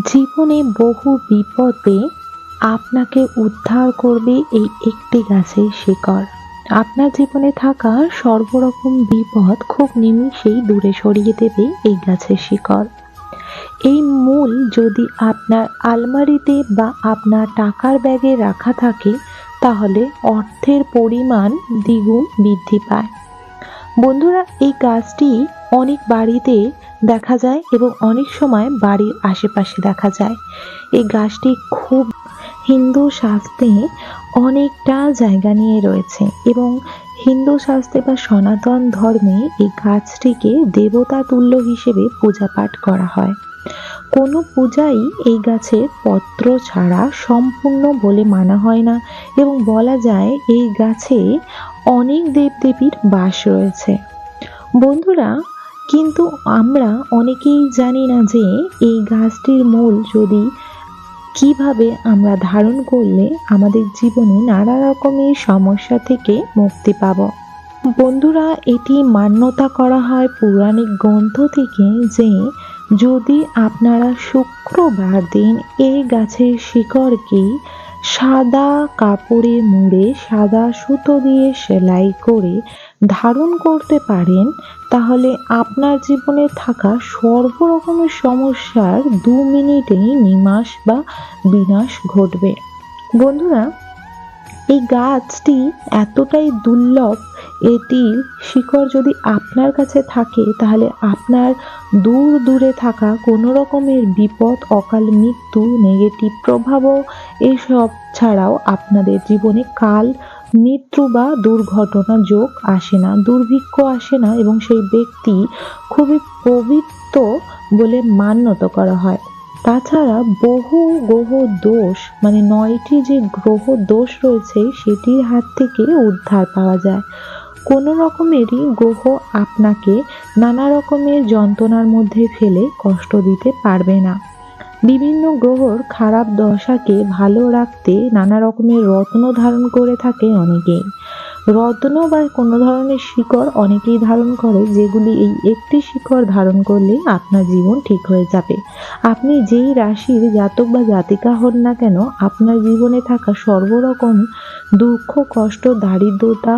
জীবনে বহু বিপদে আপনাকে উদ্ধার করবে এই একটি গাছের শিকড়। আপনার জীবনে থাকা সর্বরকম বিপদ খুব নিমিষেই দূরে সরিয়ে দেবে এই গাছের শিকড়। এই মূল যদি আপনার আলমারিতে বা আপনার টাকার ব্যাগে রাখা থাকে, তাহলে অর্থের পরিমাণ দ্বিগুণ বৃদ্ধি পায়। বন্ধুরা, এই গাছটি অনেক বাড়িতে দেখা যায় এবং অনেক সময় বাড়ির আশেপাশে দেখা যায়। এই গাছটি খুব হিন্দু শাস্ত্রে অনেকটা জায়গা নিয়ে রয়েছে এবং হিন্দু শাস্ত্রে বা সনাতন ধর্মে এই গাছটিকে দেবতা তুল্য হিসেবে পূজা পাঠ করা হয়। কোনো পূজাই এই গাছের পত্র ছাড়া সম্পূর্ণ বলে মানা হয় না এবং বলা যায় এই গাছে অনেক দেবদেবীর বাস রয়েছে। বন্ধুরা, কিন্তু আমরা অনেকেই জানি না যে এই গাছটির মূল যদি কিভাবে আমরা ধারণ করলে আমাদের জীবনে নানা রকমের সমস্যা থেকে মুক্তি পাব। বন্ধুরা, এটি মান্যতা করা হয় পৌরাণিক গ্রন্থ থেকে যে যদি আপনারা শুক্রবার দিন এই গাছের শিকড়কে সাদা কাপড়ে মুড়ে সাদা সুতো দিয়ে সেলাই করে ধারণ করতে পারেন, তাহলে আপনার জীবনে থাকা সর্বরকমের সমস্যার 2 মিনিটেই নিমাশ বা বিনাশ ঘটবে। বন্ধুরা, এই গাছটি এতটাই দুর্লভ, এটির শিকড় যদি আপনার কাছে থাকে তাহলে আপনার দূরে থাকা কোনো রকমের বিপদ, অকাল মৃত্যু, নেগেটিভ প্রভাবও এসব ছাড়াও আপনাদের জীবনে কাল মৃত্যু বা দুর্ঘটনা যোগ আসে না, দুর্ভিক্ষ আসে না এবং সেই ব্যক্তি খুবই পবিত্র বলে মান্যত করা হয়। তাছাড়া বহু গ্রহ দোষ, মানে 9টি যে গ্রহ দোষ রয়েছে সেটির হাত থেকে উদ্ধার পাওয়া যায়। কোনো রকমেরই গ্রহ আপনাকে নানা রকমের যন্ত্রণার মধ্যে ফেলে কষ্ট দিতে পারবে না। বিভিন্ন গ্রহর খারাপ দশাকে ভালো রাখতে নানা রকমের রত্ন ধারণ করে থাকে অনেকেই। রত্ন বা কোনো ধরনের শিকড় অনেকেই ধারণ করে, যেগুলি এই একটি শিকড় ধারণ করলে আপনার জীবন ঠিক হয়ে যাবে। আপনি যেই রাশির জাতক বা জাতিকা হন না কেন, আপনার জীবনে থাকা সর্বরকম দুঃখ, কষ্ট, দারিদ্রতা,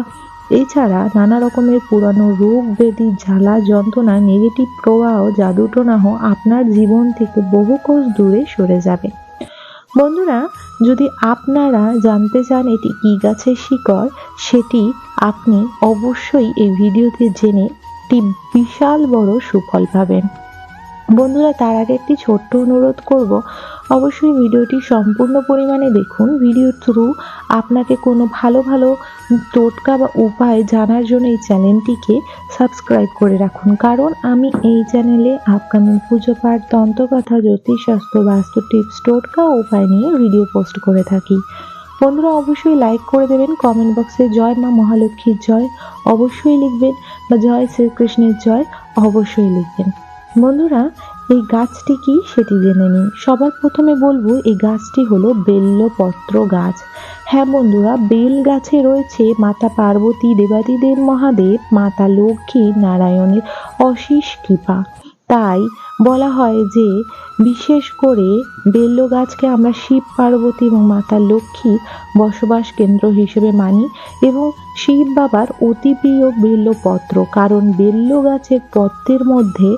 এছাড়া নানা রকমের পুরানো রোগ ব্যাধি, জ্বালা যন্ত্রণা, নেগেটিভ প্রবাহ, জাদুটোনাহ আপনার জীবন থেকে বহু কোষ দূরে সরে যাবে। বন্ধুরা, যদি আপনারা জানতে চান এটি কি গাছের শিকড়, সেটি আপনি অবশ্যই এই ভিডিওতে জেনে একটি বিশাল বড় সুফল পাবেন। বন্ধুরা, তার আগে একটি ছোট্ট অনুরোধ করব, অবশ্যই ভিডিওটি সম্পূর্ণ পরিমাণে দেখুন। ভিডিওর থ্রু আপনাকে কোনো ভালো ভালো টোটকা বা উপায় জানার জন্য এই চ্যানেলটিকে সাবস্ক্রাইব করে রাখুন, কারণ আমি এই চ্যানেলে আপকামিং পুজো পাঠ, তন্ত্রকথা, জ্যোতিষশাস্ত্র, বাস্তু টিপস, টোটকা ও উপায় নিয়ে ভিডিও পোস্ট করে থাকি। বন্ধুরা, অবশ্যই লাইক করে দেবেন, কমেন্ট বক্সে জয় মা মহালক্ষ্মীর জয় অবশ্যই লিখবেন বা জয় শ্রীকৃষ্ণের জয় অবশ্যই লিখবেন। বন্ধুরা, এই গাছটি কি সেটি জেনে নিন। সবার প্রথমে বলবো এই গাছটি হলো বেল্লপত্র গাছ। হ্যাঁ বন্ধুরা, বেল গাছে রয়েছে মাতা পার্বতী, দেবাদিদেব মহাদেব, মাতা লক্ষ্মী, নারায়ণের অশেষ কৃপা। তাই বলা হয় যে বিশেষ করে বেল্ল গাছকে আমরা শিব পার্বতী এবং মাতা লক্ষ্মীর বসবাস কেন্দ্র হিসেবে মানি এবং শিব বাবার অতি প্রিয় বেল্লপত্র, কারণ বেল্ল গাছের পত্রের মধ্যে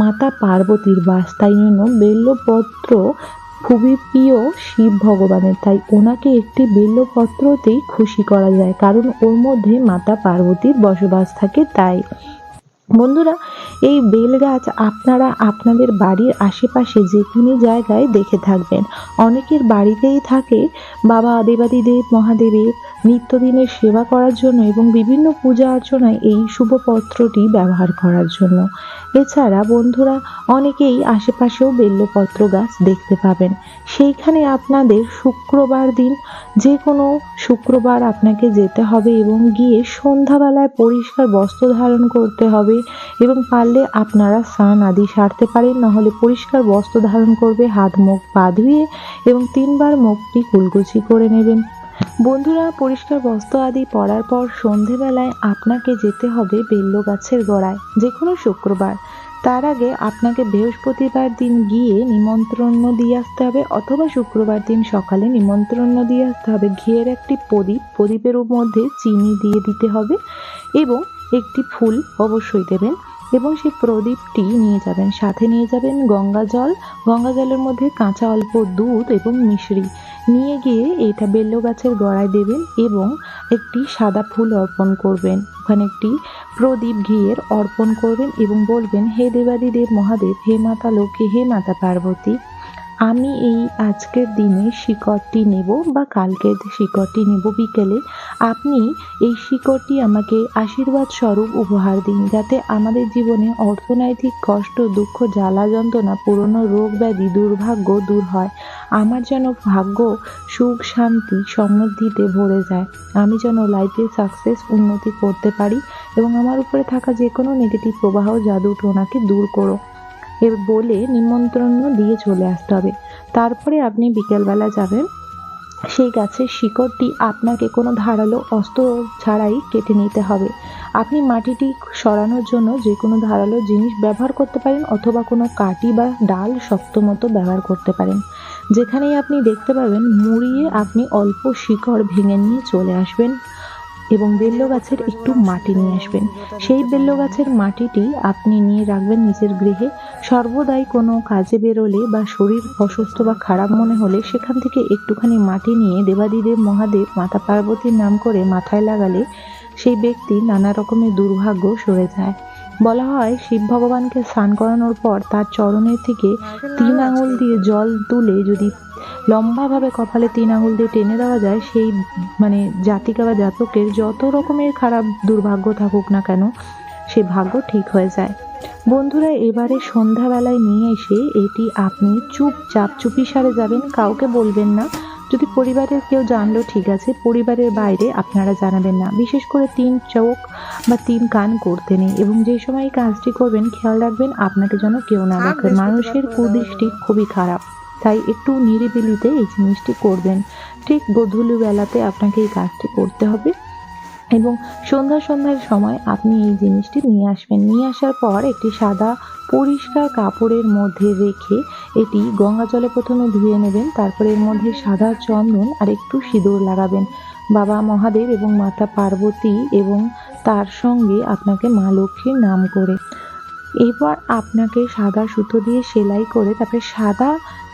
মাতা পার্বতীর বাস, তাই জন্য বেল্লপত্র খুবই প্রিয় শিব ভগবানের। তাই ওনাকে একটি বেল্লপত্রতেই খুশি করা যায়, কারণ ওর মধ্যে মাতা পার্বতীর বসবাস থাকে। তাই বন্ধুরা, এই বেল গাছ আপনারা আপনাদের বাড়ির আশেপাশে যে কোনো জায়গায় দেখে থাকবেন। অনেকের বাড়িতেই থাকে বাবা দেবাদিদেব মহাদেবের নিত্যদিনের সেবা করার জন্য এবং বিভিন্ন পূজা অর্চনায় এই শুভ পত্রটি ব্যবহার করার জন্য। এছাড়া বন্ধুরা, অনেকেই আশেপাশেও বেল্লপত্র গাছ দেখতে পাবেন। সেইখানে আপনাদের শুক্রবার দিন, যে কোনো শুক্রবার আপনাকে যেতে হবে এবং গিয়ে সন্ধ্যাবেলায় পরিষ্কার বস্ত্র ধারণ করতে হবে এবং পারলে আপনারা স্নান আদি সারতে পারেন, নাহলে পরিষ্কার বস্ত্র ধারণ করবে, হাত মুখ পা ধুয়ে এবং 3 বার মুখটি কুলকুচি করে নেবেন। বন্ধুরা, পরিষ্কার বস্ত্র আদি পরার পর সন্ধেবেলায় আপনাকে যেতে হবে বেল্ল গাছের গোড়ায়, যে কোনো শুক্রবার। তার আগে আপনাকে বৃহস্পতিবার দিন গিয়ে নিমন্ত্রণ দিয়ে আসতে হবে, অথবা শুক্রবার দিন সকালে নিমন্ত্রণ দিয়ে আসতে হবে। ঘিয়ের একটি প্রদীপ, প্রদীপের মধ্যে চিনি দিয়ে দিতে হবে এবং একটি ফুল অবশ্যই দেবেন, এবং সেই প্রদীপটি নিয়ে যাবেন। সাথে নিয়ে যাবেন গঙ্গা জল, গঙ্গা জলের মধ্যে কাঁচা অল্প দুধ এবং মিশ্রি নিয়ে গিয়ে এটা বেল্ল গাছের গোড়ায় দেবেন এবং একটি সাদা ফুল অর্পণ করবেন। ওখানে একটি প্রদীপ ঘিয়ের অর্পণ করবেন এবং বলবেন, হে দেবাদিদেব মহাদেব, হে মাতা লক্ষ্মী, হে মাতা পার্বতী, আমি এই আজকের দিনে শিকড়টি নেব বা কালকের শিকড়টি নেব বিকেলে। আপনি এই শিকড়টি আমাকে আশীর্বাদ স্বরূপ উপহার দিন, যাতে আমাদের জীবনে অর্থনৈতিক কষ্ট, দুঃখ, জ্বালা যন্ত্রণা, পুরনো রোগ ব্যাধি, দুর্ভাগ্য দূর হয়। আমার যেন ভাগ্য সুখ, শান্তি, সমৃদ্ধিতে ভরে যায়। আমি যেন লাইফে সাকসেস, উন্নতি করতে পারি, এবং আমার উপরে থাকা যে কোনো নেগেটিভ প্রবাহ, জাদু টোনাকে দূর করো। এ বলে নিমন্ত্রণ দিয়ে চলে আসতে হবে। তারপরে আপনি বিকেলবেলা যাবেন, সেই গাছের শিকড়টি আপনাকে কোনো ধারালো অস্ত্র ছাড়াই কেটে নিতে হবে। আপনি মাটিটি সরানোর জন্য যে কোনো ধারালো জিনিস ব্যবহার করতে পারেন, অথবা কোনো কাঠি বা ডাল শক্ত মতো ব্যবহার করতে পারেন। যেখানেই আপনি দেখতে পাবেন মুড়িয়ে আপনি অল্প শিকড় ভেঙে নিয়ে চলে আসবেন এবং বেল্ল গাছের একটু মাটি নিয়ে আসবেন। সেই বেল্ল গাছের মাটিটি আপনি নিয়ে রাখবেন নিজের গৃহে। সর্বদাই কোনো কাজে বেরোলে বা শরীর অসুস্থ বা খারাপ মনে হলে সেখান থেকে একটুখানি মাটি নিয়ে দেবাদিদেব মহাদেব, মাতা পার্বতীর নাম করে মাথায় লাগালে সেই ব্যক্তির নানা রকমের দুর্ভাগ্য সরে যায়। বলা হয়, শিব ভগবানকে স্নান করানোর পর তার চরণের থেকে 3 আঙুল দিয়ে জল তুলে যদি লম্বাভাবে কপালে 3 আঙুল দিয়ে টেনে দেওয়া যায়, সেই জাতিকা বা জাতকের যত রকমের খারাপ দুর্ভাগ্য থাকুক না কেন, সেই ভাগ্য ঠিক হয়ে যায়। বন্ধুরা, এবারে সন্ধ্যাবেলায় নিয়ে এসে এটি আপনি চুপচাপ চুপিসারে যাবেন, কাউকে বলবেন না। যদি পরিবারের কেউ জানলো ঠিক আছে, পরিবারের বাইরে আপনারা জানাবেন না। বিশেষ করে 3 চোখ বা 3 কান করতে নেই, এবং যে সময় এই কাজটি করবেন খেয়াল রাখবেন আপনাকে যেন কেউ না দেখে। মানুষের কুদৃষ্টি খুবই খারাপ, তাই একটু নিরিবিলিতে এই জিনিসটি করবেন। ঠিক গোধূলি বেলাতে আপনাকে এই কাজটি করতে হবে, এবং সন্ধ্যার সময় আপনি এই জিনিসটি নিয়ে আসবেন। নিয়ে আসার পর একটি সাদা পরিষ্কার কাপড়ের মধ্যে রেখে এটি গঙ্গা জলে প্রথমে ধুয়ে নেবেন। তারপরে এর মধ্যে সাদা চন্দন আর একটু সিঁদুর লাগাবেন, বাবা মহাদেব এবং মাতা পার্বতী এবং তার সঙ্গে আপনাকে মা লক্ষ্মীর নাম করে। এবার আপনাকে সাদা সুতো দিয়ে সেলাই করে, তারপরে সাদা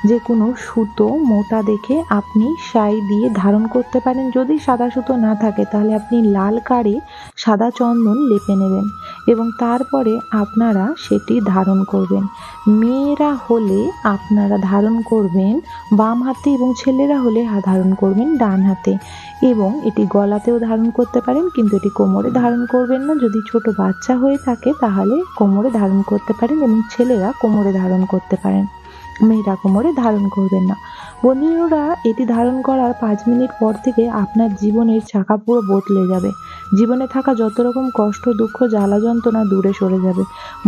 যে কোনো সুতো মোটা দেখে আপনি সাই দিয়ে ধারণ করতে পারেন। যদি সাদা সুতো না থাকে তাহলে আপনি লাল কারে সাদা চন্দন লেপে নেবেন এবং তারপরে আপনারা সেটি ধারণ করবেন। মেয়েরা হলে আপনারা ধারণ করবেন বাম হাতে, এবং ছেলেরা হলে ধারণ করবেন ডান হাতে, এবং এটি গলাতেও ধারণ করতে পারেন, কিন্তু এটি কোমরে ধারণ করবেন না। যদি ছোট বাচ্চা হয়ে থাকে তাহলে কোমরে ধারণ করতে পারেন, এবং ছেলেরা কোমরে ধারণ করতে পারেন, মেয়েরা কোমরে ধারণ করবেন না। বন্ধুরা, এটি ধারণ করার 5 মিনিট পর থেকে আপনার জীবনের চাকা পুরো বদলে যাবে। জীবনে থাকা যত রকম কষ্ট, দুঃখ, জ্বালা যন্ত্রণা দূরে সরে যাবে।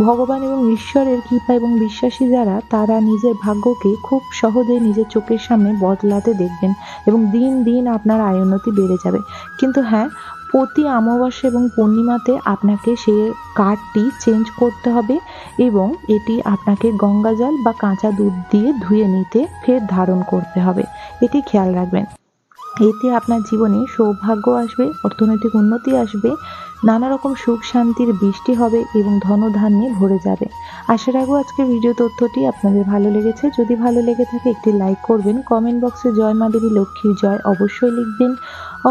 ভগবান এবং ঈশ্বরের কৃপা এবং বিশ্বাসী যারা, তারা নিজের ভাগ্যকে খুব সহজে নিজের চোখের সামনে বদলাতে দেখবেন, এবং দিন দিন আপনার আয় উন্নতি বেড়ে যাবে। কিন্তু হ্যাঁ, প্রতি অমাবস্যা এবং পূর্ণিমাতে আপনাকে সে কার্ডটি চেঞ্জ করতে হবে, এবং এটি আপনাকে গঙ্গা জল বা কাঁচা দুধ দিয়ে ধুয়ে নিতে ফের ধারণ করতে হবে। এটি খেয়াল রাখবেন। এতে আপনার জীবনে সৌভাগ্য আসবে, অর্থনৈতিক উন্নতি আসবে, নানা রকম সুখ শান্তির বৃষ্টি হবে এবং ধনধান্যে ভরে যাবে। আশা রাখবো আজকের ভিডিও তথ্যটি আপনাদের ভালো লেগেছে। যদি ভালো লেগে থাকে একটি লাইক করবেন, কমেন্ট বক্সে জয় মা দেবী লক্ষ্মীর জয় অবশ্যই লিখবেন।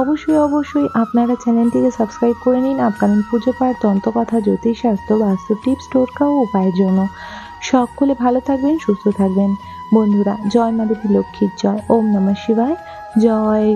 অবশ্যই আপনারা চ্যানেলটিকে সাবস্ক্রাইব করে নিন আপকামিং পুজো পাঠ, তন্ত্রকথা, জ্যোতিষশাস্ত্র, বাস্তু টিপস, টোটকা ও উপায়ের জন্য। সকলে ভালো থাকবেন, সুস্থ থাকবেন। বন্ধুরা, জয় মা দেবী লক্ষ্মীর জয়। ওম নমঃ শিবায়। জয়